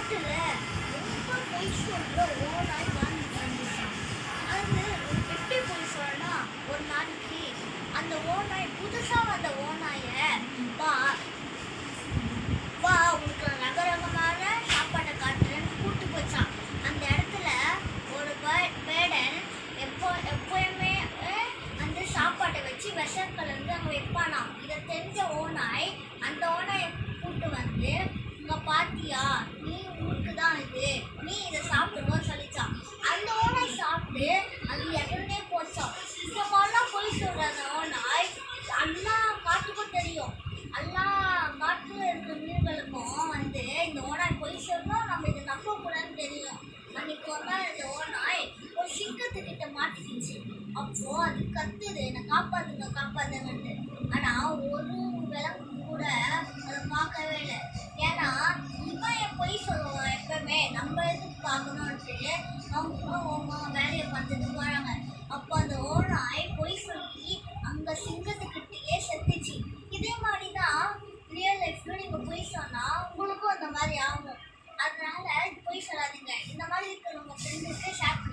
காட்டுல ரொம்ப பொய் சொல்ற ஓனாய் வாழ்ந்துட்டு இருந்துச்சாம். அது எப்படி பொய் சொல்றனா, ஒரு நாளைக்கு அந்த ஓனாய் புதுசா வந்த ஓனாய வா வா உனக்கு ரகரகமான சாப்பாட்டை காட்டுறேன்னு கூட்டு போச்சான். அந்த இடத்துல ஒரு வேடன் எப்பயுமே அந்த சாப்பாட்டை வச்சு விஷம் கலந்து அங்கே வைப்பானாம். இதை தெரிஞ்ச ஓனாய் அந்த ஓனாயை கூட்டு வந்து, இங்க பாத்தியா, நீ உனக்கு தான் இது, நீ இதை சாப்பிடுவோம் சொல்லிச்சான். அந்த ஓனாய் சாப்பிட்டு அது இறந்தே போச்சான். இந்த மாதிரிலாம் போய் சொல்ற அந்த ஓனாய் எல்லா காட்டுக்கும் தெரியும். எல்லா காட்டுல இருக்கிற மீன்களுக்கும் வந்து இந்த ஓனாய் பொய் சொல்லணும், நம்ம இதை நம்ப கூடாதுன்னு தெரியும். அன்னைக்கு ஒரு நாள் இந்த ஓனாய் ஒரு சிங்கத்துக்கிட்ட மாட்டிக்கிச்சு. அப்போ அது கத்துது, என்னை காப்பாத்துங்க காப்பாத்துங்கன்ட்டு. ஆனா ஒரு விலங்கு கூட அதை பார்க்கவே இல்லை. ஏன்னா இவன் என் பொய் சொல்லுவான் எப்பவுமே, நம்ம எதுக்கு பார்க்கணும்ட்டு அவங்க வேலையை பார்த்துட்டு போறாங்க. அப்போ அந்த ஓனாய் பொய் சொல்லி அங்க சிங்கத்துக்கிட்டேயே செத்துச்சு. இதே மாதிரி தான் ரியல் லைஃப்ல நீங்க பொய் சொன்னா உங்களுக்கும் அந்த மாதிரி ஆகும். அதனால பொய் சொல்லாதீங்க. இந்த மாதிரி இருக்கிறவங்க ஃப்ரெண்டுக்கு ஷேர்